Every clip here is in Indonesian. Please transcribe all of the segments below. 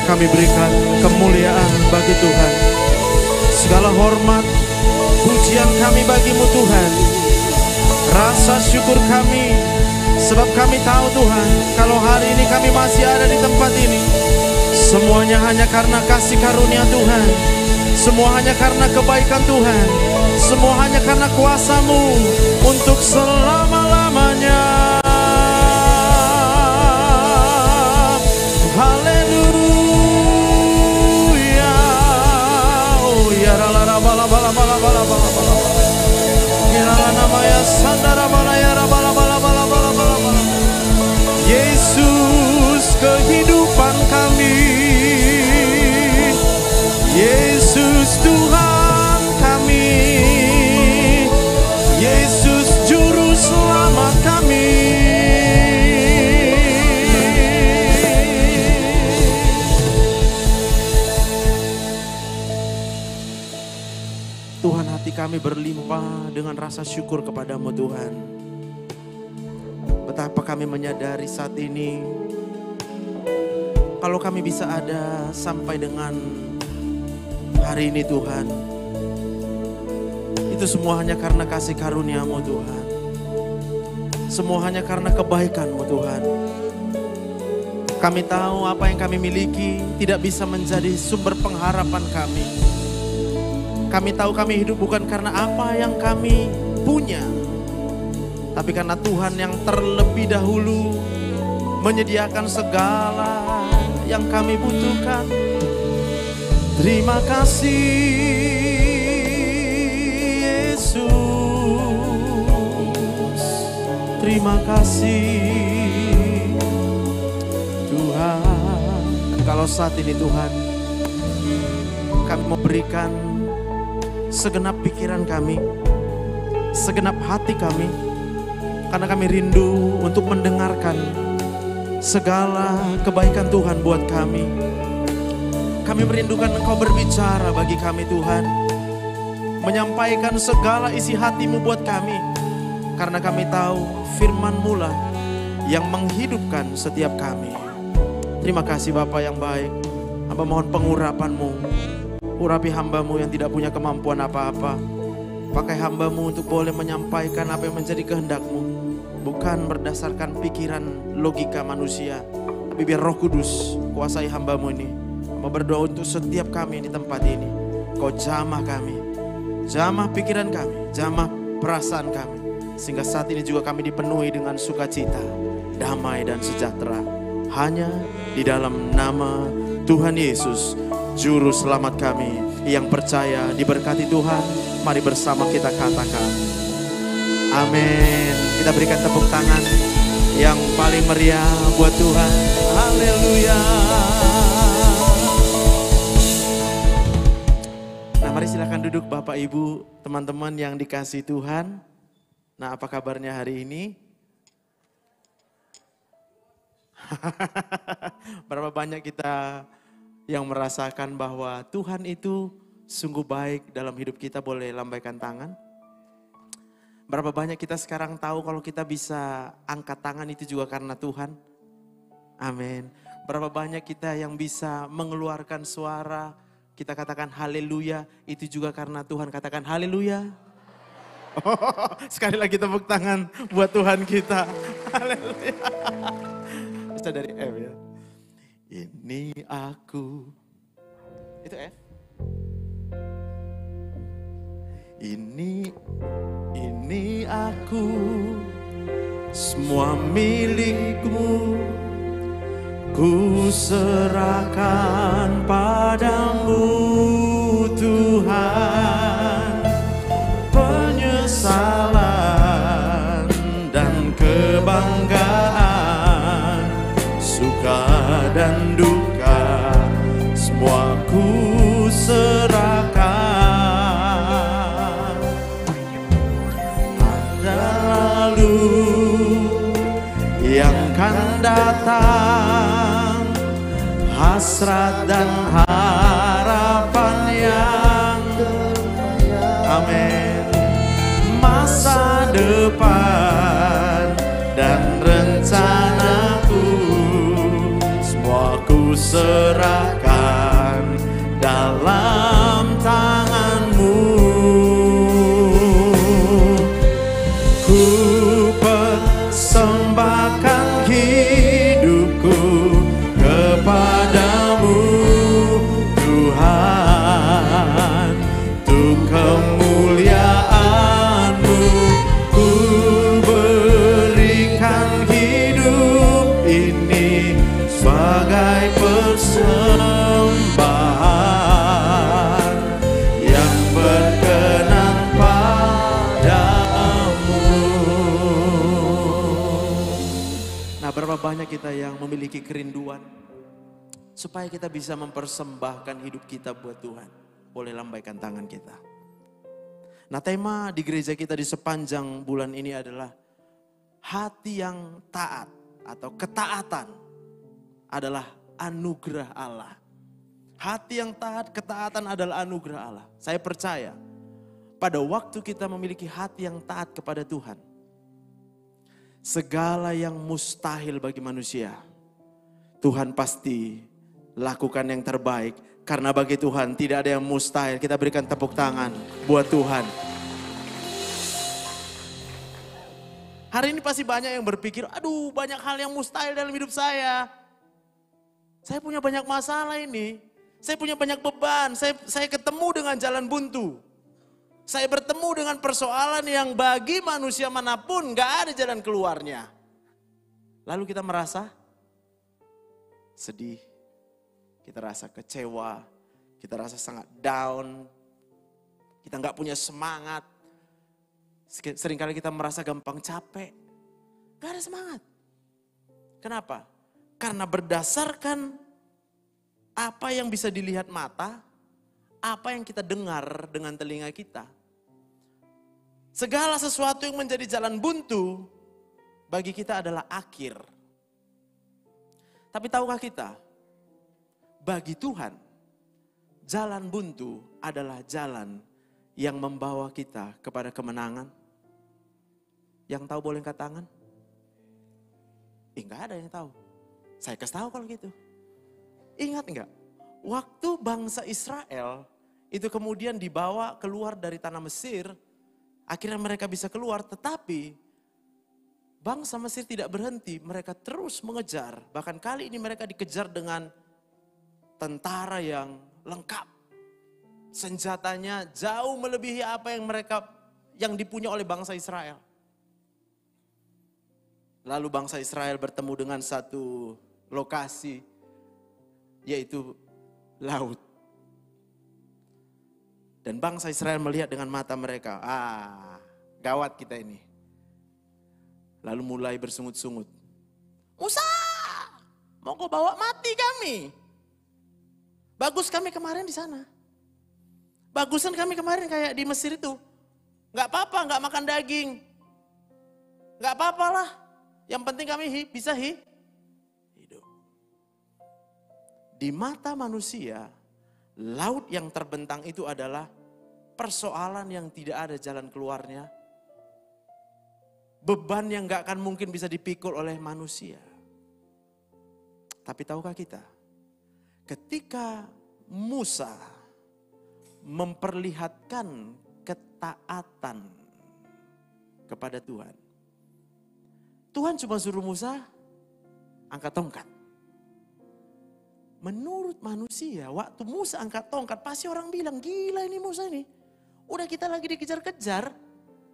Kami berikan kemuliaan bagi Tuhan. Segala hormat, pujian kami bagimu Tuhan. Rasa syukur kami, sebab kami tahu Tuhan, kalau hari ini kami masih ada di tempat ini, semuanya hanya karena kasih karunia Tuhan. Semua hanya karena kebaikan Tuhan. Semua hanya karena kuasa-Mu untuk selama-lamanya. Haleluya. Oh ya rala bala bala bala bala bala bala. Kirala namanya sandara bala ya bala bala bala bala bala. Yesus kehidupan kami. Yesus Tuhan kami. Yesus juru selamat kami. Tuhan, hati kami berlimpah dengan rasa syukur kepadamu Tuhan. Betapa kami menyadari saat ini, kalau kami bisa ada sampai dengan hari ini Tuhan, itu semua hanya karena kasih karunia-Mu Tuhan. Semua hanya karena kebaikan-Mu Tuhan. Kami tahu apa yang kami miliki tidak bisa menjadi sumber pengharapan kami. Kami tahu kami hidup bukan karena apa yang kami punya, tapi karena Tuhan yang terlebih dahulu menyediakan segala yang kami butuhkan. Terima kasih Yesus. Terima kasih Tuhan. Kalau saat ini Tuhan, kami memberikan segenap pikiran kami, segenap hati kami, karena kami rindu untuk mendengarkan segala kebaikan Tuhan buat kami. Kami merindukan Engkau berbicara bagi kami Tuhan, menyampaikan segala isi hati-Mu buat kami, karena kami tahu firman-Mu lah yang menghidupkan setiap kami. Terima kasih Bapa yang baik. Hamba mohon pengurapan-Mu, urapi hamba-Mu yang tidak punya kemampuan apa-apa. Pakai hamba-Mu untuk boleh menyampaikan apa yang menjadi kehendak-Mu, bukan berdasarkan pikiran logika manusia, tapi biar Roh Kudus kuasai hamba-Mu ini. Berdoa untuk setiap kami di tempat ini. Kau jamah kami, jamah pikiran kami, jamah perasaan kami, sehingga saat ini juga kami dipenuhi dengan sukacita, damai dan sejahtera. Hanya di dalam nama Tuhan Yesus, Juru Selamat kami, yang percaya diberkati Tuhan. Mari bersama kita katakan amin. Kita berikan tepuk tangan yang paling meriah buat Tuhan. Haleluya. Mari silakan duduk Bapak Ibu, teman-teman yang dikasihi Tuhan. Nah, apa kabarnya hari ini? Berapa banyak kita yang merasakan bahwa Tuhan itu sungguh baik dalam hidup kita? Boleh lambaikan tangan. Berapa banyak kita sekarang tahu kalau kita bisa angkat tangan itu juga karena Tuhan? Amin. Berapa banyak kita yang bisa mengeluarkan suara, kita katakan haleluya, itu juga karena Tuhan. Katakan haleluya. Oh, sekali lagi tepuk tangan buat Tuhan kita. Haleluya. Bisa dari F ya. Ini aku. Itu F. Ini aku, semua milikmu. Ku serahkan padamu Tuhan, penyesalan dan kebanggaan, suka dan duka, semua ku serahkan. Ada lalu yang kan datang, hasrat dan harapan yang amin, masa depan dan rencanaku, semua ku serahkan. memiliki kerinduan, supaya kita bisa mempersembahkan hidup kita buat Tuhan. Boleh lambaikan tangan kita. Nah, tema di gereja kita di sepanjang bulan ini adalah hati yang taat atau ketaatan adalah anugerah Allah. Hati yang taat, ketaatan adalah anugerah Allah. Saya percaya pada waktu kita memiliki hati yang taat kepada Tuhan, segala yang mustahil bagi manusia, Tuhan pasti lakukan yang terbaik. Karena bagi Tuhan tidak ada yang mustahil. Kita berikan tepuk tangan buat Tuhan. Hari ini pasti banyak yang berpikir, aduh banyak hal yang mustahil dalam hidup saya. Saya punya banyak masalah ini. Saya punya banyak beban. Saya ketemu dengan jalan buntu. Saya bertemu dengan persoalan yang bagi manusia manapun gak ada jalan keluarnya. Lalu kita merasa sedih. Kita rasa kecewa, kita rasa sangat down, kita nggak punya semangat. Seringkali kita merasa gampang capek, nggak ada semangat. Kenapa? Karena berdasarkan apa yang bisa dilihat mata, apa yang kita dengar dengan telinga kita. Segala sesuatu yang menjadi jalan buntu bagi kita adalah akhir. Tapi tahukah kita? Bagi Tuhan, jalan buntu adalah jalan yang membawa kita kepada kemenangan. Yang tahu boleh angkat tangan? Enggak ada yang tahu. Saya kasih tahu kalau gitu. Ingat enggak? Waktu bangsa Israel itu kemudian dibawa keluar dari tanah Mesir, akhirnya mereka bisa keluar, tetapi bangsa Mesir tidak berhenti, mereka terus mengejar. Bahkan kali ini mereka dikejar dengan tentara yang lengkap. Senjatanya jauh melebihi apa yang dipunya oleh bangsa Israel. Lalu bangsa Israel bertemu dengan satu lokasi, yaitu laut. Dan bangsa Israel melihat dengan mata mereka, gawat kita ini. Lalu mulai bersungut-sungut. Musa, mau kau bawa mati kami? Bagus kami kemarin di sana. Bagusan kami kemarin kayak di Mesir itu. Gak apa-apa, gak makan daging. Gak apa-apa lah. Yang penting kami bisa hidup. Di mata manusia, laut yang terbentang itu adalah persoalan yang tidak ada jalan keluarnya. Beban yang gak akan mungkin bisa dipikul oleh manusia. Tapi tahukah kita? Ketika Musa memperlihatkan ketaatan kepada Tuhan. Tuhan cuma suruh Musa angkat tongkat. Menurut manusia, waktu Musa angkat tongkat pasti orang bilang, gila ini Musa ini. Udah kita lagi dikejar-kejar,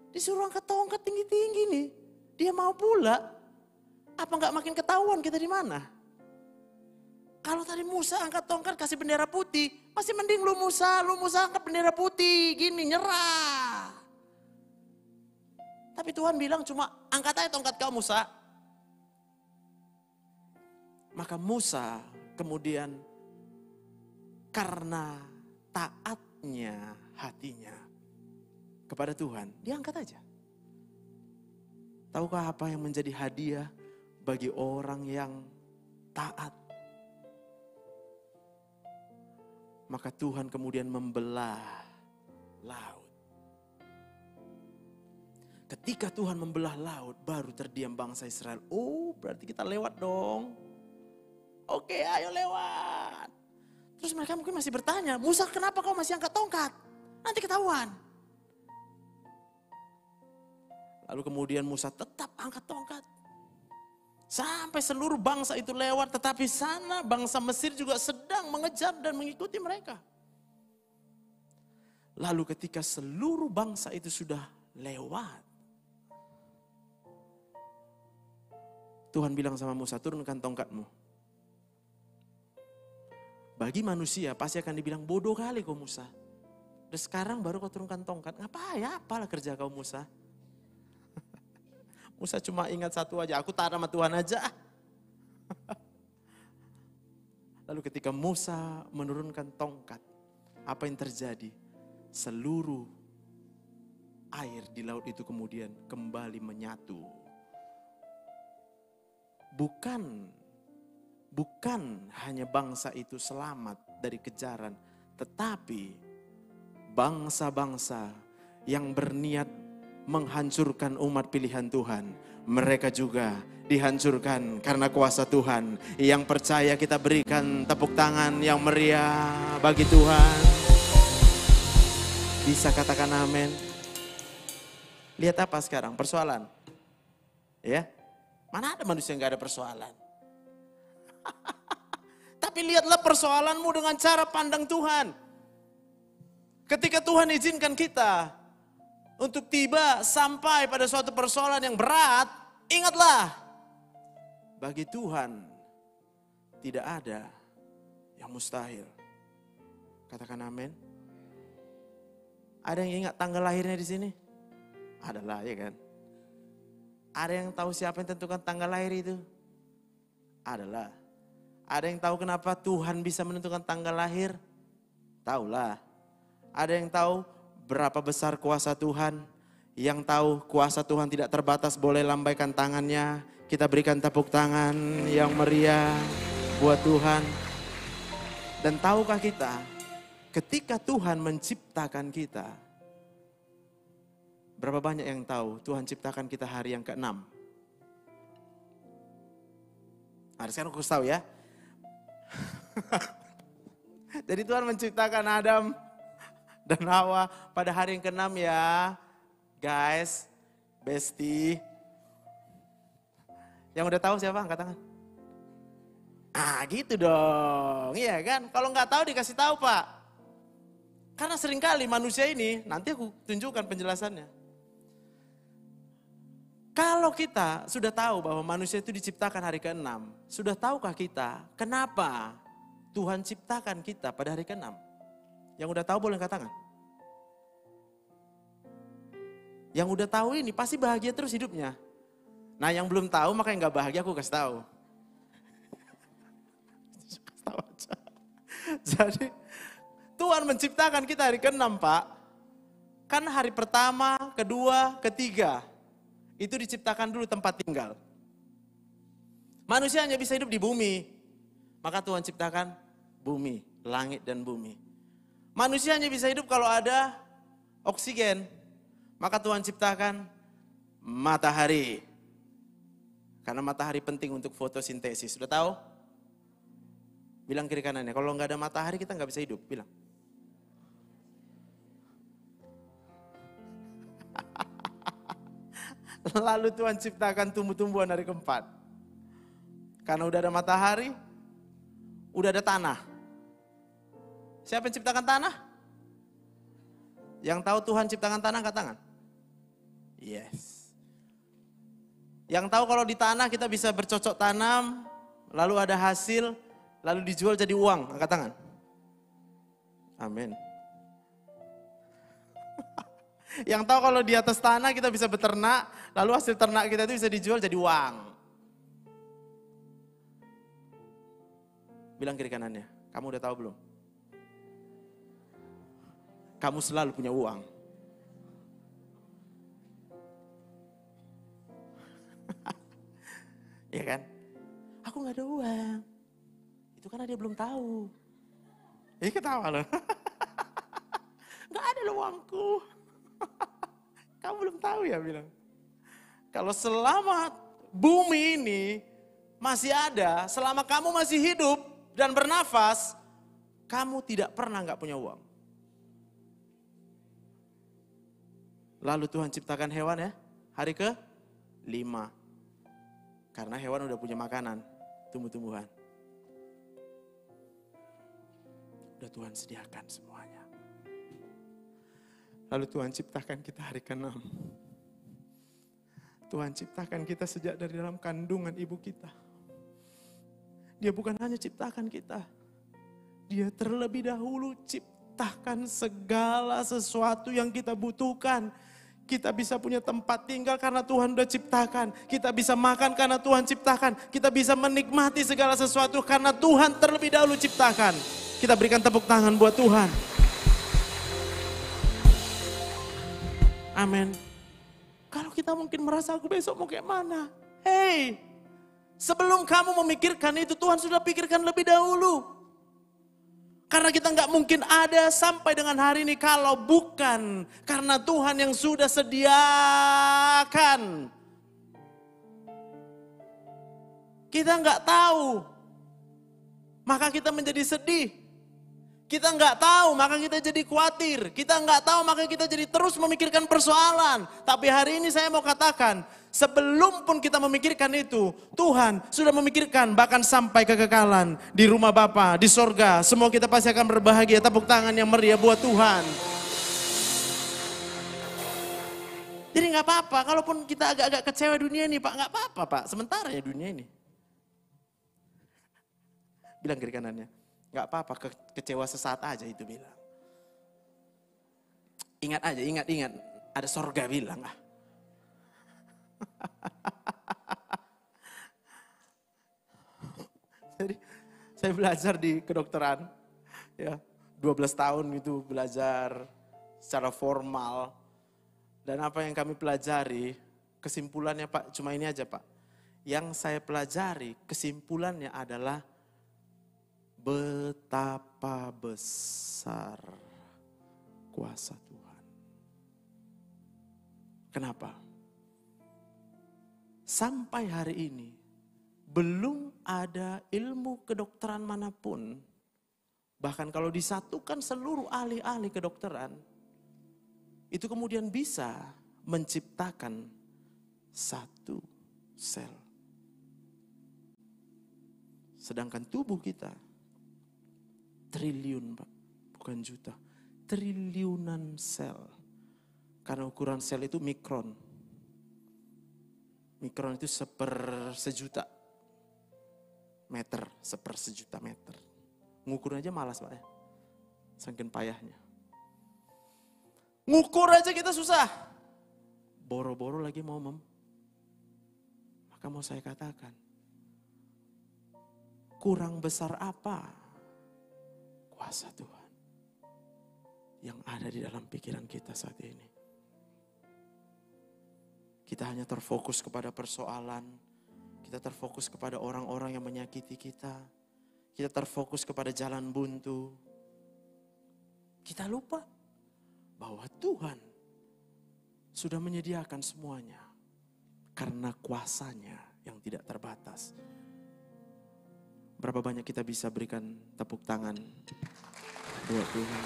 disuruh angkat tongkat tinggi-tinggi nih. Dia mau pula, apa nggak makin ketahuan kita di mana? Kalau tadi Musa angkat tongkat kasih bendera putih, masih mending lu Musa angkat bendera putih, gini nyerah. Tapi Tuhan bilang cuma angkat aja tongkat kau Musa. Maka Musa kemudian karena taatnya hatinya kepada Tuhan, dia angkat aja. Tahukah apa yang menjadi hadiah bagi orang yang taat? Maka Tuhan kemudian membelah laut. Ketika Tuhan membelah laut, baru terdiam bangsa Israel. Oh, berarti kita lewat dong. Oke, ayo lewat. Terus mereka mungkin masih bertanya, Musa kenapa kau masih angkat tongkat? Nanti ketahuan. Lalu kemudian Musa tetap angkat tongkat. Sampai seluruh bangsa itu lewat, tetapi sana bangsa Mesir juga sedang mengejar dan mengikuti mereka. Lalu ketika seluruh bangsa itu sudah lewat, Tuhan bilang sama Musa, turunkan tongkatmu. Bagi manusia pasti akan dibilang, bodoh kali kau Musa. Dan sekarang baru kau turunkan tongkat, ngapain ya, apalah kerja kau Musa. Musa cuma ingat satu aja, aku taat sama Tuhan aja. Lalu ketika Musa menurunkan tongkat, apa yang terjadi? Seluruh air di laut itu kemudian kembali menyatu. Bukan hanya bangsa itu selamat dari kejaran, tetapi bangsa-bangsa yang berniat menghancurkan umat pilihan Tuhan, mereka juga dihancurkan karena kuasa Tuhan. Yang percaya kita berikan tepuk tangan yang meriah bagi Tuhan. Bisa katakan amin? Lihat apa sekarang? Persoalan. Ya, mana ada manusia yang gak ada persoalan? Tapi lihatlah persoalanmu dengan cara pandang Tuhan. Ketika Tuhan izinkan kita untuk tiba sampai pada suatu persoalan yang berat, ingatlah, bagi Tuhan tidak ada yang mustahil. Katakan amin. Ada yang ingat tanggal lahirnya di sini? Adalah, ya kan? Ada yang tahu siapa yang tentukan tanggal lahir itu? Adalah. Ada yang tahu kenapa Tuhan bisa menentukan tanggal lahir? Taulah. Ada yang tahu berapa besar kuasa Tuhan? Yang tahu kuasa Tuhan tidak terbatas, boleh lambaikan tangannya. Kita berikan tepuk tangan yang meriah buat Tuhan. Dan tahukah kita, ketika Tuhan menciptakan kita, berapa banyak yang tahu Tuhan ciptakan kita hari yang ke-6? Nah, sekarang aku tahu ya. Jadi Tuhan menciptakan Adam dan Hawa pada hari yang ke-6 ya. Guys, bestie. Yang udah tahu siapa? Angkat tangan. Ah, gitu dong. Iya kan? Kalau nggak tahu dikasih tahu, Pak. Karena seringkali manusia ini, nanti aku tunjukkan penjelasannya. Kalau kita sudah tahu bahwa manusia itu diciptakan hari ke-6, sudah tahukah kita kenapa Tuhan ciptakan kita pada hari ke-6? Yang udah tahu boleh angkat tangan. Yang udah tahu ini pasti bahagia terus hidupnya. Nah, yang belum tahu makanya nggak bahagia, aku kasih tahu. Jadi Tuhan menciptakan kita hari ke-6, Pak. Kan hari pertama, kedua, ketiga itu diciptakan dulu tempat tinggal. Manusia hanya bisa hidup di bumi. Maka Tuhan ciptakan bumi, langit dan bumi. Manusia hanya bisa hidup kalau ada oksigen. Maka Tuhan ciptakan matahari. Karena matahari penting untuk fotosintesis. Sudah tahu? Bilang kiri kanannya, kalau nggak ada matahari kita nggak bisa hidup. Bilang. Lalu Tuhan ciptakan tumbuh-tumbuhan hari ke-4. Karena udah ada matahari, udah ada tanah. Siapa yang ciptakan tanah? Yang tahu Tuhan ciptakan tanah, angkat tangan. Yes. Yang tahu kalau di tanah kita bisa bercocok tanam, lalu ada hasil, lalu dijual jadi uang, angkat tangan. Amin. Yang tahu kalau di atas tanah kita bisa beternak, lalu hasil ternak kita itu bisa dijual jadi uang. Bilang kiri kanannya, kamu udah tahu belum? Kamu selalu punya uang. Iya kan? Aku gak ada uang. Itu karena dia belum tahu. Ketawa loh. Gak ada loh uangku. Kamu belum tahu ya bilang. Kalau selama bumi ini masih ada, selama kamu masih hidup dan bernafas, kamu tidak pernah gak punya uang. Lalu Tuhan ciptakan hewan ya, hari ke-5. Karena hewan udah punya makanan, tumbuh-tumbuhan. Udah Tuhan sediakan semuanya. Lalu Tuhan ciptakan kita hari ke-6. Tuhan ciptakan kita sejak dari dalam kandungan ibu kita. Dia bukan hanya ciptakan kita. Dia terlebih dahulu ciptakan segala sesuatu yang kita butuhkan. Kita bisa punya tempat tinggal karena Tuhan udah ciptakan. Kita bisa makan karena Tuhan ciptakan. Kita bisa menikmati segala sesuatu karena Tuhan terlebih dahulu ciptakan. Kita berikan tepuk tangan buat Tuhan. Amin. Kalau kita mungkin merasa aku besok mau kayak mana? Hey, sebelum kamu memikirkan itu Tuhan sudah pikirkan lebih dahulu. Karena kita nggak mungkin ada sampai dengan hari ini kalau bukan karena Tuhan yang sudah sediakan. Kita nggak tahu, maka kita menjadi sedih. Kita nggak tahu, maka kita jadi khawatir. Kita nggak tahu, maka kita jadi terus memikirkan persoalan. Tapi hari ini saya mau katakan, sebelum pun kita memikirkan itu, Tuhan sudah memikirkan bahkan sampai kekekalan di rumah Bapa, di sorga. Semua kita pasti akan berbahagia. Tepuk tangan yang meriah buat Tuhan. Jadi nggak apa-apa, kalaupun kita agak-agak kecewa dunia ini Pak, nggak apa-apa Pak, sementara ya dunia ini. Bilang kiri kanannya, nggak apa-apa, kecewa sesaat aja itu bilang. Ingat aja, ingat, ada sorga bilang ah. Jadi saya belajar di kedokteran, ya 12 tahun itu belajar secara formal. Dan apa yang kami pelajari, kesimpulannya Pak, cuma ini aja Pak. Yang saya pelajari, kesimpulannya adalah betapa besar kuasa Tuhan. Kenapa? Sampai hari ini, belum ada ilmu kedokteran manapun, bahkan kalau disatukan seluruh ahli-ahli kedokteran, itu kemudian bisa menciptakan satu sel. Sedangkan tubuh kita, triliun Pak, bukan juta, triliunan sel. Karena ukuran sel itu mikron. Mikron itu sejuta meter, sejuta meter. Ngukur aja malas Pak ya, saking payahnya. Ngukur aja kita susah. Boro-boro lagi mau maka mau saya katakan, kurang besar apa kuasa Tuhan yang ada di dalam pikiran kita saat ini. Kita hanya terfokus kepada persoalan, kita terfokus kepada orang-orang yang menyakiti kita, kita terfokus kepada jalan buntu. Kita lupa bahwa Tuhan sudah menyediakan semuanya karena kuasanya yang tidak terbatas. Berapa banyak kita bisa berikan tepuk tangan buat Tuhan.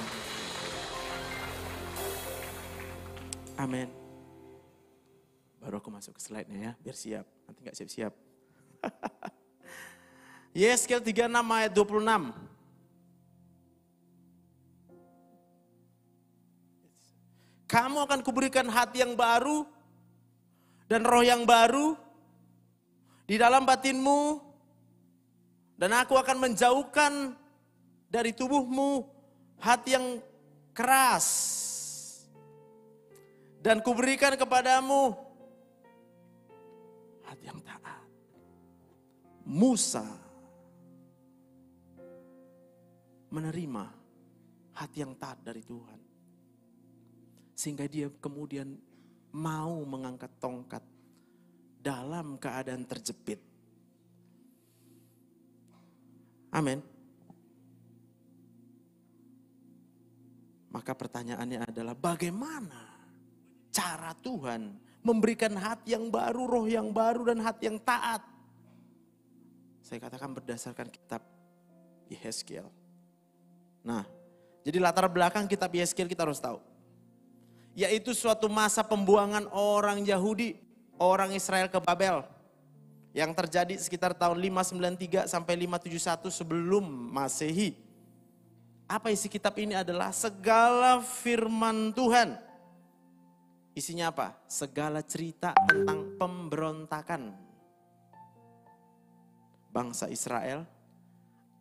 Amin. Baru aku masuk ke slide-nya ya, biar siap. Nanti gak siap-siap. Yeskel 36 ayat 26. Kamu akan kuberikan hati yang baru dan roh yang baru di dalam batinmu. Dan aku akan menjauhkan dari tubuhmu hati yang keras. Dan kuberikan kepadamu hati yang taat. Musa menerima hati yang taat dari Tuhan. Sehingga dia kemudian mau mengangkat tongkat dalam keadaan terjepit. Amin. Maka pertanyaannya adalah bagaimana cara Tuhan memberikan hati yang baru, roh yang baru dan hati yang taat. Saya katakan berdasarkan kitab Yehezkiel. Nah, jadi latar belakang kitab Yehezkiel kita harus tahu. Yaitu suatu masa pembuangan orang Yahudi, orang Israel ke Babel. Yang terjadi sekitar tahun 593 sampai 571 sebelum Masehi. Apa isi kitab ini adalah segala firman Tuhan. Isinya apa? Segala cerita tentang pemberontakan bangsa Israel,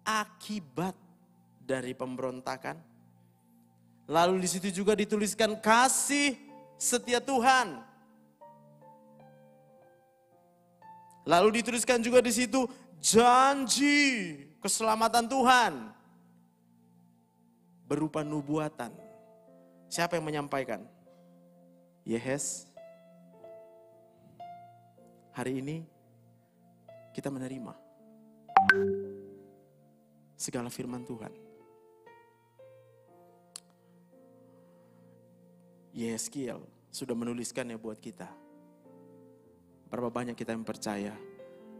akibat dari pemberontakan. Lalu di situ juga dituliskan kasih setia Tuhan. Lalu dituliskan juga di situ janji keselamatan Tuhan berupa nubuatan. Siapa yang menyampaikan? Yehes. Hari ini kita menerima segala firman Tuhan. Yeskiel sudah menuliskannya buat kita. Berapa banyak kita yang percaya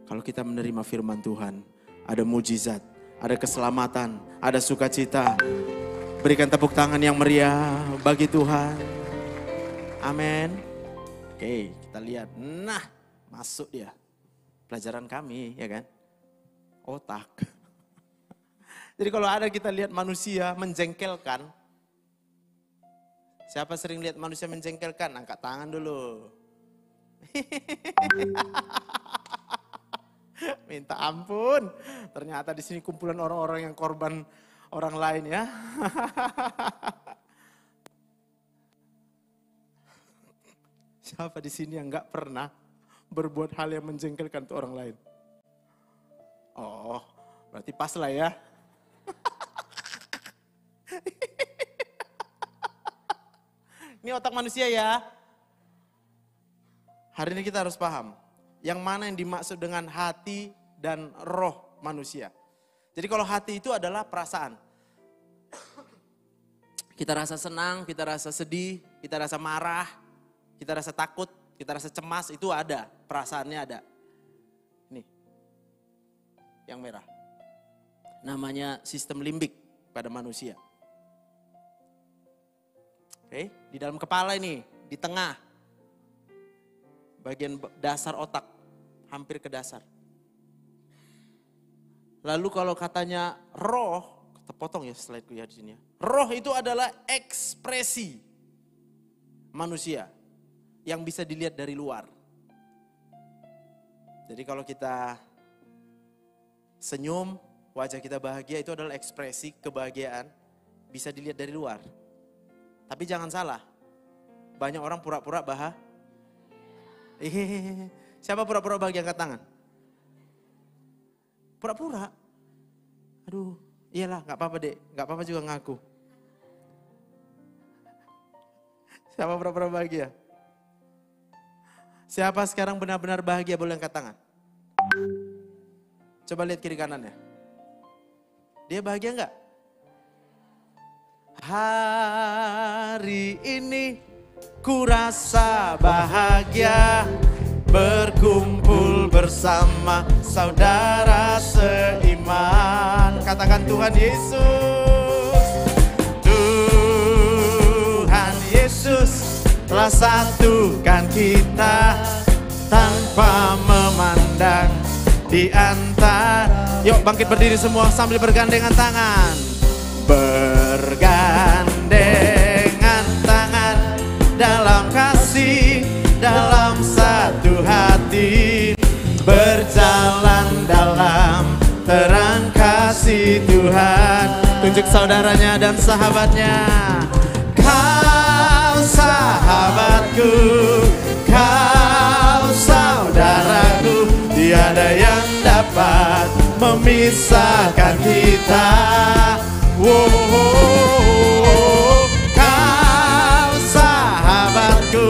kalau kita menerima firman Tuhan, ada mujizat, ada keselamatan, ada sukacita. Berikan tepuk tangan yang meriah bagi Tuhan. Amin. Oke, kita lihat. Nah, masuk dia. Pelajaran kami, ya kan? Otak. Jadi kalau ada kita lihat manusia menjengkelkan. Siapa sering lihat manusia menjengkelkan? Angkat tangan dulu. Minta ampun. Ternyata di sini kumpulan orang-orang yang korban orang lain ya. Siapa di sini yang nggak pernah berbuat hal yang menjengkelkan untuk orang lain? Oh, berarti pas lah ya. Ini otak manusia ya. Hari ini kita harus paham, yang mana yang dimaksud dengan hati dan roh manusia. Jadi kalau hati itu adalah perasaan. Kita rasa senang, kita rasa sedih, kita rasa marah, kita rasa takut, kita rasa cemas, itu ada, perasaannya ada. Nih, yang merah. Namanya sistem limbik pada manusia. Oke, di dalam kepala ini, di tengah. Bagian dasar otak, hampir ke dasar. Lalu kalau katanya roh, terpotong ya slide-ku ya di sini ya. Roh itu adalah ekspresi manusia yang bisa dilihat dari luar. Jadi kalau kita senyum, wajah kita bahagia, itu adalah ekspresi kebahagiaan, bisa dilihat dari luar. Tapi jangan salah, banyak orang pura-pura bahagia. Siapa pura-pura bahagia, angkat tangan? Pura-pura? Aduh, iyalah gak apa-apa dek, gak apa-apa juga ngaku. Siapa pura-pura bahagia? Siapa sekarang benar-benar bahagia, boleh angkat tangan? Coba lihat kiri kanannya. Dia bahagia gak? Hari ini ku rasa bahagia berkumpul bersama saudara seiman. Katakan Tuhan Yesus. Tuhan Yesus telah satukan kita tanpa memandang di antara. Yuk bangkit berdiri semua sambil bergandengan tangan. Bergandengan tangan dalam kasih, dalam satu hati, berjalan dalam terang kasih Tuhan. Tunjuk saudaranya dan sahabatnya. Kau sahabatku, kau saudaraku, tiada yang dapat memisahkan kita. Wow, kau sahabatku,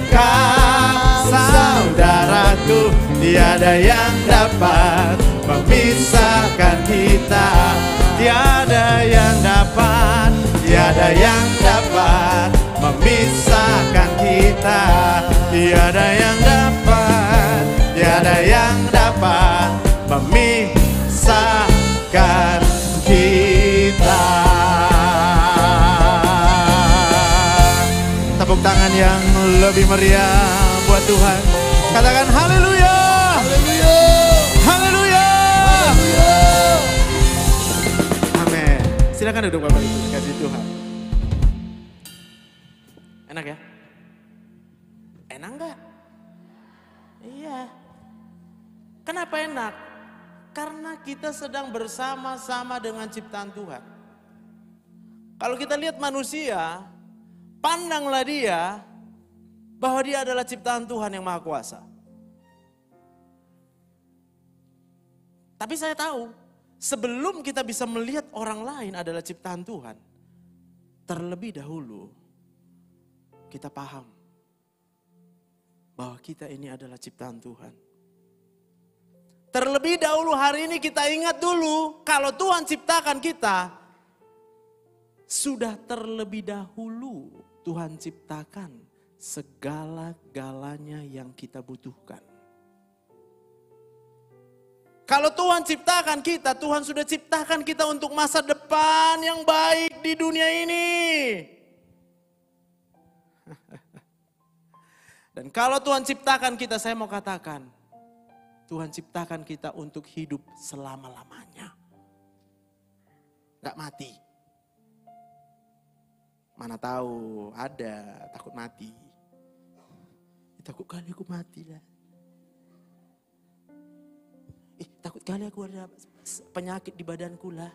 kau saudaraku, tiada yang dapat memisahkan kita. Tiada yang dapat, tiada yang dapat memisahkan kita. Tiada yang dapat, tiada yang dapat memisahkan kita. Tepuk tangan yang lebih meriah buat Tuhan. Katakan haleluya. Haleluya. Haleluya. Amin. Silakan duduk Bapak Ibu, kasih Tuhan. Enak ya? Enak enggak? Iya. Kenapa enak? Karena kita sedang bersama-sama dengan ciptaan Tuhan. Kalau kita lihat manusia, Pandanglah dia bahwa dia adalah ciptaan Tuhan yang Maha Kuasa. Tapi saya tahu, sebelum kita bisa melihat orang lain adalah ciptaan Tuhan, terlebih dahulu kita paham bahwa kita ini adalah ciptaan Tuhan. Terlebih dahulu hari ini kita ingat dulu, kalau Tuhan ciptakan kita, sudah terlebih dahulu Tuhan ciptakan segala-galanya yang kita butuhkan. Kalau Tuhan ciptakan kita, Tuhan sudah ciptakan kita untuk masa depan yang baik di dunia ini. Dan kalau Tuhan ciptakan kita, saya mau katakan, Tuhan ciptakan kita untuk hidup selama-lamanya. Gak mati. Mana tahu ada takut mati. Takut kali aku mati lah. Takut kali aku ada penyakit di badanku lah.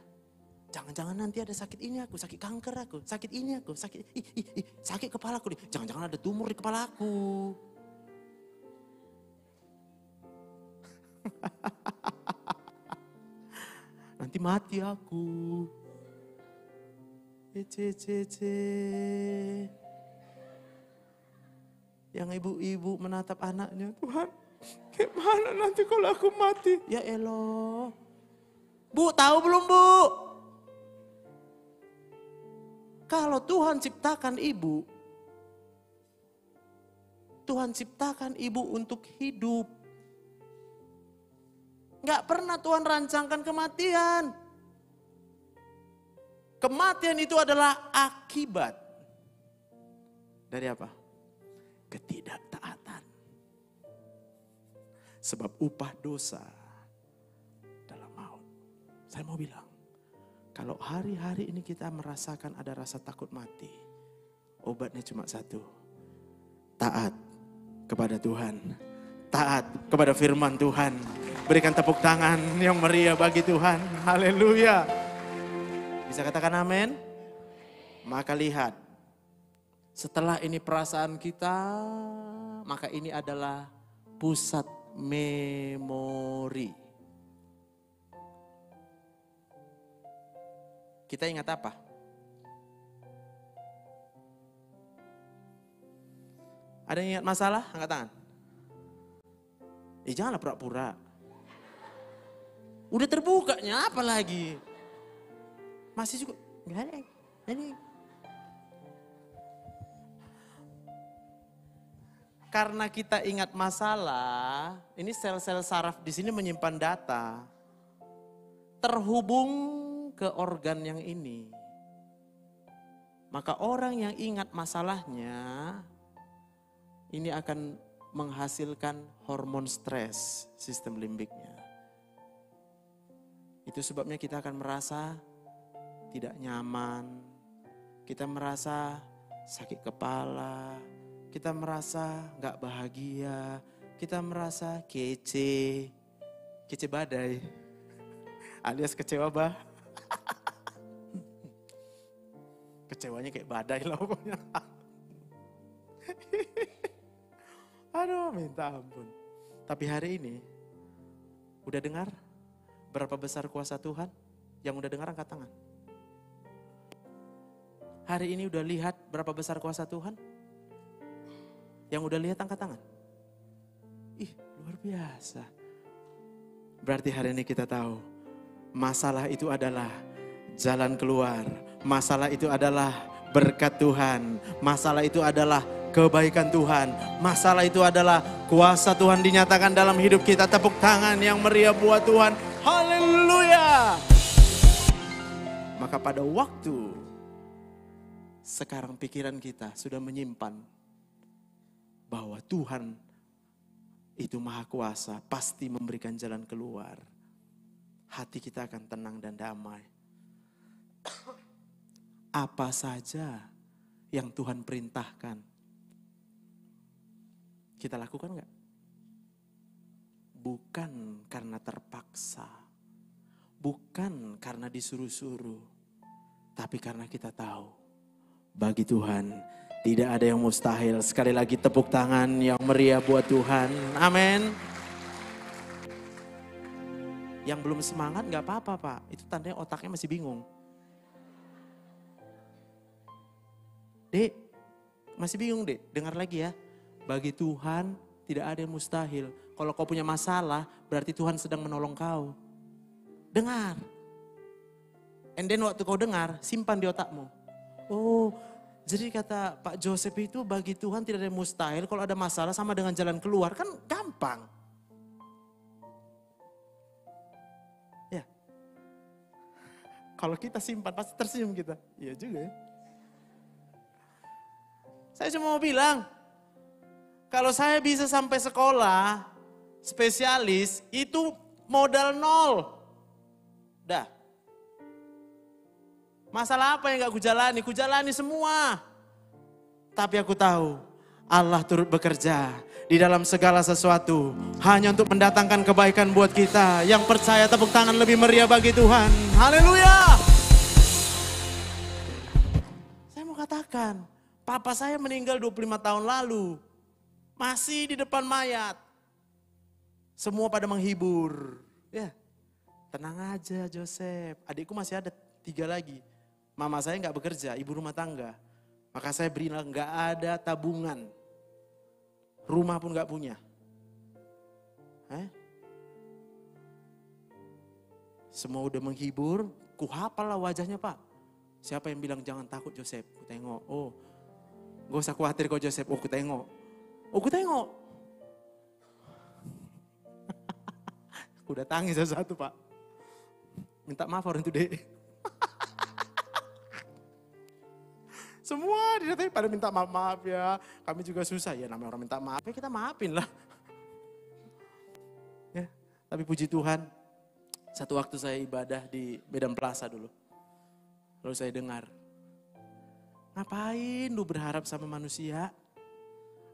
Jangan-jangan nanti ada sakit ini aku, sakit kanker aku, sakit ini aku, sakit kepala aku. Jangan-jangan ada tumor di kepala aku. Nanti mati aku. Yang ibu-ibu menatap anaknya, Tuhan, gimana nanti kalau aku mati? Ya eloh. Bu, tahu belum Bu? Kalau Tuhan ciptakan ibu, Tuhan ciptakan ibu untuk hidup. Gak pernah Tuhan rancangkan kematian. Kematian itu adalah akibat dari apa? Ketidaktaatan. Sebab upah dosa adalah maut. Saya mau bilang, kalau hari-hari ini kita merasakan ada rasa takut mati, obatnya cuma satu. Taat kepada Tuhan. Taat kepada firman Tuhan. Berikan tepuk tangan yang meriah bagi Tuhan. Haleluya. Bisa katakan amin? Maka lihat, setelah ini perasaan kita, maka ini adalah pusat memori. Kita ingat apa? Ada yang ingat masalah? Angkat tangan. Janganlah pura-pura. Udah terbukanya apa lagi? Masih juga enggak ada. Karena kita ingat masalah, ini sel-sel saraf di sini menyimpan data. Terhubung ke organ yang ini. Maka orang yang ingat masalahnya, ini akan menghasilkan hormon stres sistem limbiknya. Itu sebabnya kita akan merasa tidak nyaman, kita merasa sakit kepala, kita merasa gak bahagia, kita merasa kece badai, alias kecewa bah. Kecewanya kayak badai lah pokoknya. Aduh, minta ampun. Tapi hari ini, udah dengar berapa besar kuasa Tuhan? Yang udah dengar angkat tangan. Hari ini udah lihat berapa besar kuasa Tuhan? Yang udah lihat angkat tangan. Ih, luar biasa. Berarti hari ini kita tahu, masalah itu adalah jalan keluar. Masalah itu adalah berkat Tuhan. Masalah itu adalah kebaikan Tuhan. Masalah itu adalah kuasa Tuhan dinyatakan dalam hidup kita. Tepuk tangan yang meriah buat Tuhan. Haleluya. Maka pada waktu sekarang pikiran kita sudah menyimpan bahwa Tuhan itu maha kuasa, pasti memberikan jalan keluar. Hati kita akan tenang dan damai. Apa saja yang Tuhan perintahkan, kita lakukan enggak? Bukan karena terpaksa, bukan karena disuruh-suruh, tapi karena kita tahu bagi Tuhan Tidak ada yang mustahil. Sekali lagi tepuk tangan yang meriah buat Tuhan. Amin. Yang belum semangat gak apa-apa Pak. Itu tandanya otaknya masih bingung. Dek, masih bingung dek? Dengar lagi ya. Bagi Tuhan tidak ada yang mustahil. Kalau kau punya masalah berarti Tuhan sedang menolong kau. Dengar. And then waktu kau dengar, simpan di otakmu. Oh, jadi kata Pak Joseph itu bagi Tuhan tidak ada yang mustahil. Kalau ada masalah sama dengan jalan keluar, kan gampang. Ya. Kalau kita simpan pasti tersenyum kita. Iya juga ya. Saya cuma mau bilang, kalau saya bisa sampai sekolah spesialis, itu modal nol. Dah. Masalah apa yang gak kujalani? Kujalani semua. Tapi aku tahu Allah turut bekerja di dalam segala sesuatu. Hanya untuk mendatangkan kebaikan buat kita. Yang percaya tepuk tangan lebih meriah bagi Tuhan. Haleluya. Saya mau katakan, papa saya meninggal 25 tahun lalu. Masih di depan mayat. Semua pada menghibur. Ya, tenang aja Joseph. Adikku masih ada 3 lagi. Mama saya nggak bekerja, ibu rumah tangga. Maka saya berilah nggak ada tabungan. Rumah pun nggak punya. Semua udah menghibur, kuhafal lah wajahnya Pak. Siapa yang bilang jangan takut Joseph? Ku tengok, oh gak usah khawatir kok Joseph, oh ku tengok. Oh ku tengok. Aku datangi satu-satu Pak. Minta maaf orang itu deh. Semua didatangi pada minta maaf ya. Kami juga susah ya namanya orang minta maaf ya kita maafin lah. Ya, tapi puji Tuhan. Satu waktu saya ibadah di Medan Plaza dulu. Lalu saya dengar. Ngapain lu berharap sama manusia?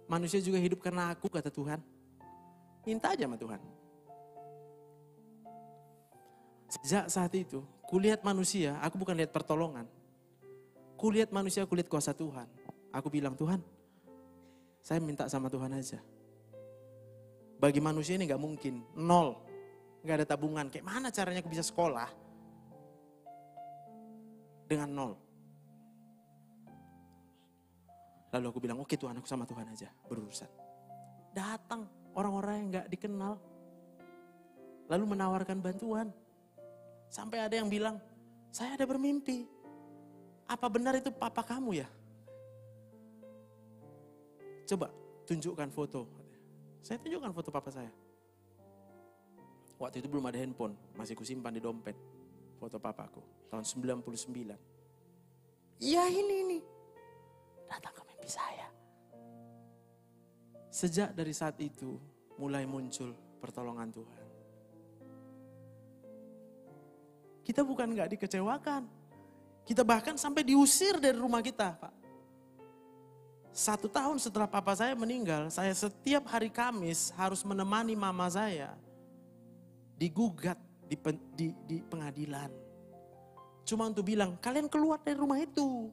Manusia juga hidup karena aku kata Tuhan. Minta aja sama Tuhan. Sejak saat itu, kulihat manusia, aku bukan lihat pertolongan. Kulihat manusia, kulihat kuasa Tuhan. Aku bilang, Tuhan, saya minta sama Tuhan aja. Bagi manusia ini gak mungkin, nol. Gak ada tabungan, kayak mana caranya aku bisa sekolah? Dengan nol. Lalu aku bilang, oke Tuhan, aku sama Tuhan aja berurusan. Datang orang-orang yang gak dikenal. Lalu menawarkan bantuan. Sampai ada yang bilang, saya ada bermimpi. Apa benar itu papa kamu ya? Coba tunjukkan foto. Saya tunjukkan foto papa saya. Waktu itu belum ada handphone, masih kusimpan di dompet. Foto papaku, tahun 99. Iya ini. Datang ke mimpi saya. Sejak dari saat itu, mulai muncul pertolongan Tuhan. Kita bukan gak dikecewakan. Kita bahkan sampai diusir dari rumah kita, Pak. 1 tahun setelah papa saya meninggal, saya setiap hari Kamis harus menemani mama saya digugat di pengadilan. Cuma untuk bilang, kalian keluar dari rumah itu.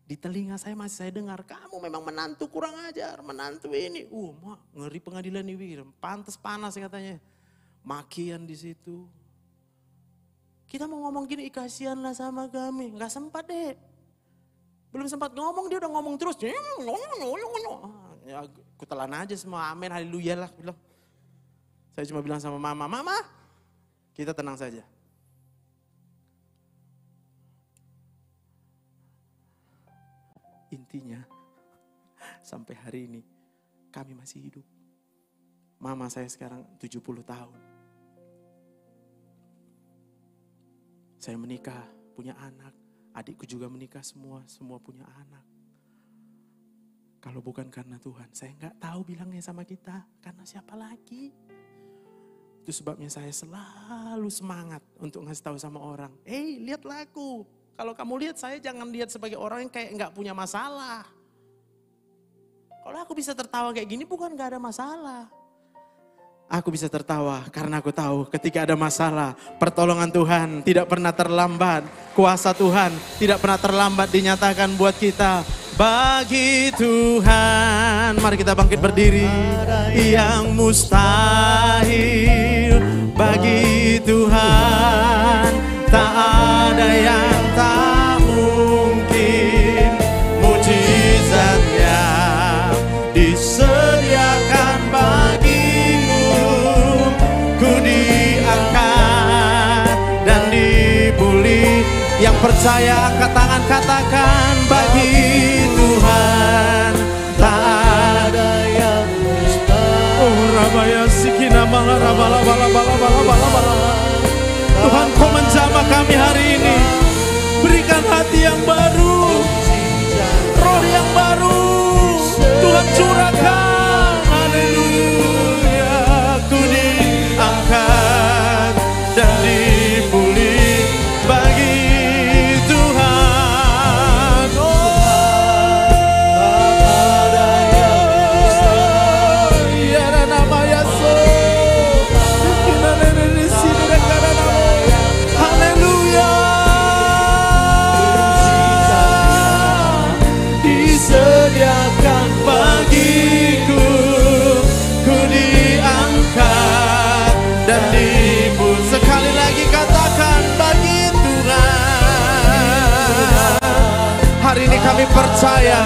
Di telinga saya masih saya dengar, kamu memang menantu kurang ajar, menantu ini. Mak, ngeri pengadilan ini, pantas panas katanya. Makian di situ. Kita mau ngomong gini, kasihanlah sama kami. Nggak sempat deh. Belum sempat ngomong, dia udah ngomong terus. Ya, kutelan aja semua, amin, haleluya lah. Bilang. Saya cuma bilang sama mama, kita tenang saja. Intinya, sampai hari ini, kami masih hidup. Mama saya sekarang 70 tahun. Saya menikah, punya anak. Adikku juga menikah semua punya anak. Kalau bukan karena Tuhan, saya nggak tahu bilangnya sama kita. Karena siapa lagi? Itu sebabnya saya selalu semangat untuk ngasih tahu sama orang. Lihatlah aku. Kalau kamu lihat saya, jangan lihat sebagai orang yang kayak nggak punya masalah. Kalau aku bisa tertawa kayak gini, bukan nggak ada masalah. Aku bisa tertawa karena aku tahu ketika ada masalah, pertolongan Tuhan tidak pernah terlambat. Kuasa Tuhan tidak pernah terlambat dinyatakan buat kita. Bagi Tuhan, mari kita bangkit berdiri. Yang mustahil bagi Tuhan, tak ada yang tak mungkin. Mujizatnya disediakan bagimu. Ku diangkat dan dipulih. Yang percaya angkat tangan katakan, bagi Tuhan tak ada yang mustahil. Oh Rabaya Sikina Malara bala bala bala bala bala bala. Tuhan, Kau menjamah kami hari ini. Berikan hati yang baru, roh yang baru. Tuhan curahkan. Haleluya. Ku diangkat dan dipulih bagi Tuhan. Ya nama Yesus. Haleluya. Disediakan bagiku, ku diangkat dan dipulih. Sekali lagi katakan, bagi Tuhan. Hari ini kami percaya,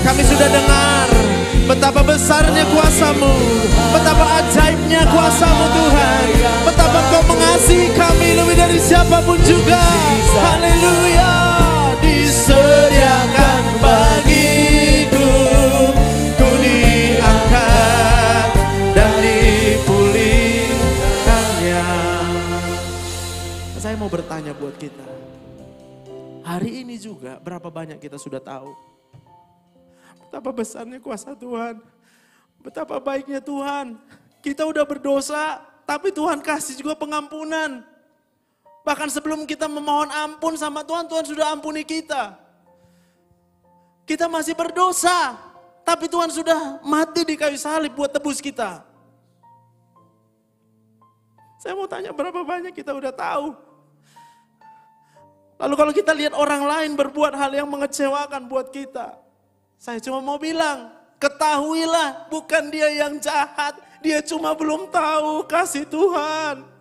kami sudah dengar betapa besarnya kuasa-Mu, betapa ajaibnya kuasa-Mu Tuhan, betapa Kau mengasihi kami lebih dari siapapun juga. Haleluya. Disediakan bagiku, ku diangkat dan dipulihkannya. Saya mau bertanya buat kita, hari ini juga berapa banyak kita sudah tahu betapa besarnya kuasa Tuhan, betapa baiknya Tuhan. Kita udah berdosa, tapi Tuhan kasih juga pengampunan. Bahkan sebelum kita memohon ampun sama Tuhan, Tuhan sudah ampuni kita. Kita masih berdosa, tapi Tuhan sudah mati di kayu salib buat tebus kita. Saya mau tanya, berapa banyak kita udah tahu? Lalu kalau kita lihat orang lain berbuat hal yang mengecewakan buat kita, saya cuma mau bilang, ketahuilah bukan dia yang jahat, dia cuma belum tahu kasih Tuhan.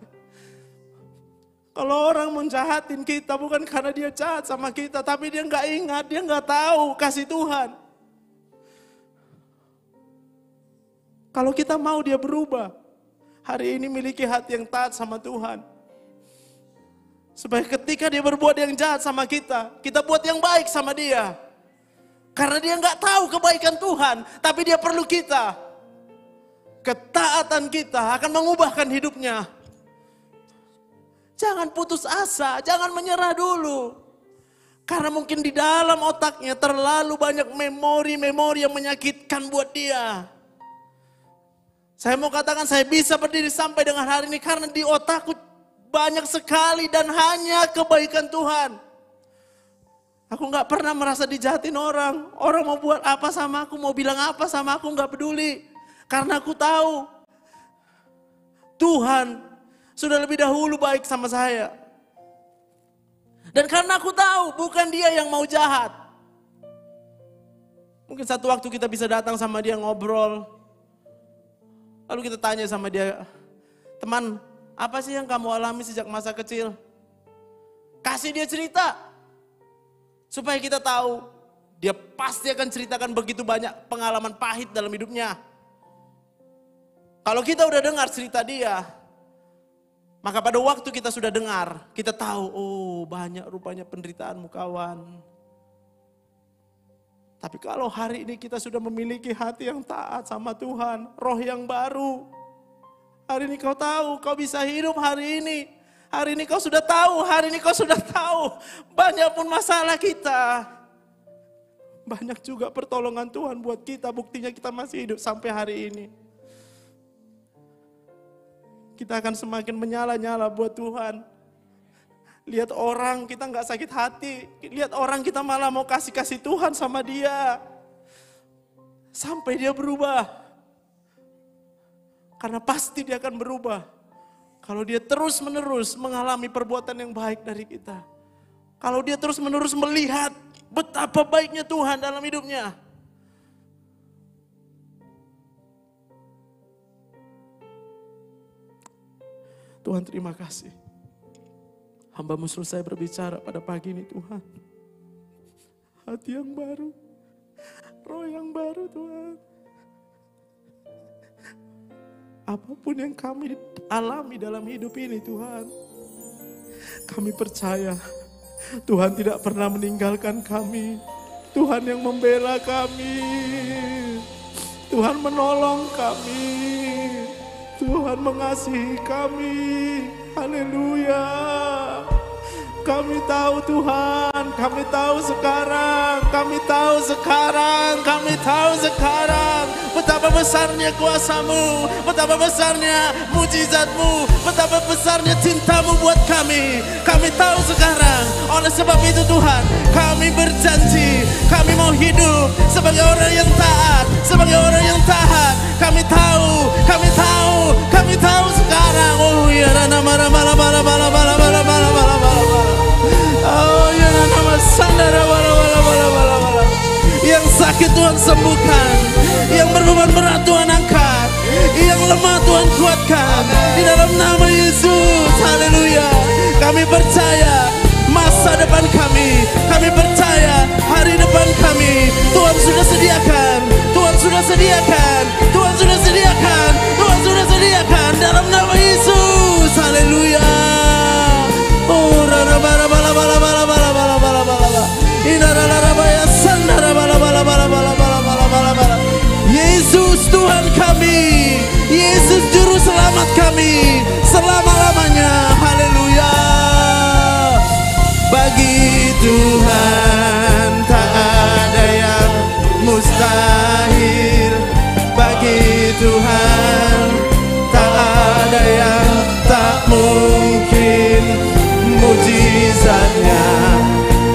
Kalau orang menjahatin kita bukan karena dia jahat sama kita, tapi dia nggak ingat, dia nggak tahu kasih Tuhan. Kalau kita mau dia berubah, hari ini miliki hati yang taat sama Tuhan. Supaya ketika dia berbuat yang jahat sama kita, kita buat yang baik sama dia. Karena dia nggak tahu kebaikan Tuhan, tapi dia perlu kita. Ketaatan kita akan mengubahkan hidupnya. Jangan putus asa, jangan menyerah dulu. Karena mungkin di dalam otaknya terlalu banyak memori-memori yang menyakitkan buat dia. Saya mau katakan, saya bisa berdiri sampai dengan hari ini karena di otakku banyak sekali dan hanya kebaikan Tuhan. Aku gak pernah merasa dijahatin orang. Orang mau buat apa sama aku, mau bilang apa sama aku, gak peduli. Karena aku tahu Tuhan sudah lebih dahulu baik sama saya. Dan karena aku tahu bukan dia yang mau jahat. Mungkin satu waktu kita bisa datang sama dia ngobrol. Lalu kita tanya sama dia, teman, apa sih yang kamu alami sejak masa kecil? Kasih dia cerita. Supaya kita tahu, dia pasti akan ceritakan begitu banyak pengalaman pahit dalam hidupnya. Kalau kita udah dengar cerita dia, maka pada waktu kita sudah dengar, kita tahu, oh banyak rupanya penderitaanmu kawan. Tapi kalau hari ini kita sudah memiliki hati yang taat sama Tuhan, roh yang baru. Hari ini kau tahu, kau bisa hidup hari ini. Hari ini kau sudah tahu, hari ini kau sudah tahu. Banyak pun masalah kita. Banyak juga pertolongan Tuhan buat kita, buktinya kita masih hidup sampai hari ini. Kita akan semakin menyala-nyala buat Tuhan. Lihat orang kita nggak sakit hati. Lihat orang kita malah mau kasih Tuhan sama dia. Sampai dia berubah. Karena pasti dia akan berubah. Kalau dia terus menerus mengalami perbuatan yang baik dari kita. Kalau dia terus menerus melihat betapa baiknya Tuhan dalam hidupnya. Tuhan terima kasih. Hamba-Mu selesai berbicara pada pagi ini Tuhan. Hati yang baru, roh yang baru Tuhan. Apapun yang kami alami dalam hidup ini Tuhan, kami percaya Tuhan tidak pernah meninggalkan kami. Tuhan yang membela kami, Tuhan menolong kami, Tuhan mengasihi kami. Haleluya. Kami tahu Tuhan, kami tahu sekarang, kami tahu sekarang, kami tahu sekarang betapa besarnya kuasa-Mu, betapa besarnya mujizat-Mu, betapa besarnya cinta-Mu buat kami. Kami tahu sekarang, oleh sebab itu Tuhan, kami berjanji, kami mau hidup sebagai orang yang taat, sebagai orang yang taat. Kami tahu, kami tahu, kami tahu sekarang. Oh ya, nama oh ya, nama sandara bala. Yang sakit Tuhan sembuhkan, yang berbeban berat Tuhan angkat, yang lemah Tuhan kuatkan di dalam nama Yesus. Haleluya. Kami percaya masa depan kami percaya hari depan kami Tuhan sudah sediakan, Tuhan sudah sediakan, Tuhan sudah sediakan, Tuhan sudah sediakan dalam nama Yesus. Haleluya. Oh rara bala bala bala bala bala bala bala bala. Inara rara baya sandara bala bala bala bala bala bala bala bala. Yesus Tuhan kami, Yesus juru selamat kami selama-lamanya. Haleluya. Bagi Tuhan tak ada yang mustahil. Bagi Tuhan tak ada yang tak mungkin. Mujizatnya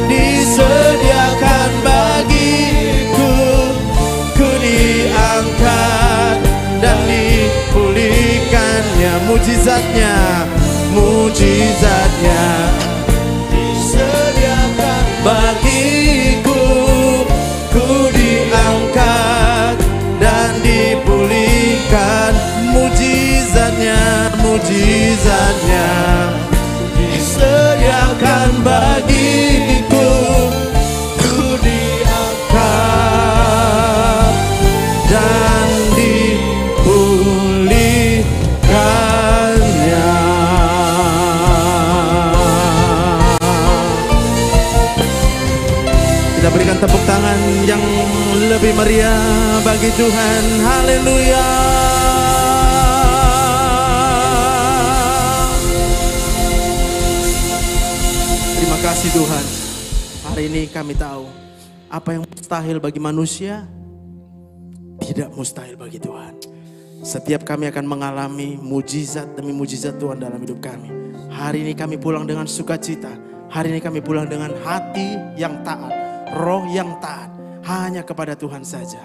disediakan bagiku. Ku diangkat dan dipulihkannya. Mujizatnya, mujizatnya disediakan bagiku. Ku diangkat dan dipulihkan. Mujizatnya, mujizatnya disediakan bagiku. Ku diangkat dan dipulihkannya. Kita berikan tepuk tangan yang lebih meriah bagi Tuhan. Haleluya. Terima kasih Tuhan. Hari ini kami tahu apa yang mustahil bagi manusia tidak mustahil bagi Tuhan. Setiap kami akan mengalami mujizat demi mujizat Tuhan dalam hidup kami. Hari ini kami pulang dengan sukacita. Hari ini kami pulang dengan hati yang taat, roh yang taat hanya kepada Tuhan saja.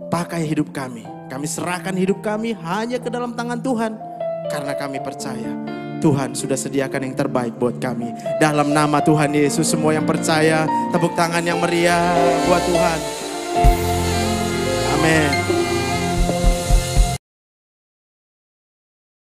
Pakai hidup kami serahkan hidup kami hanya ke dalam tangan Tuhan. Karena kami percaya Tuhan sudah sediakan yang terbaik buat kami. Dalam nama Tuhan Yesus, semua yang percaya tepuk tangan yang meriah buat Tuhan. Amin.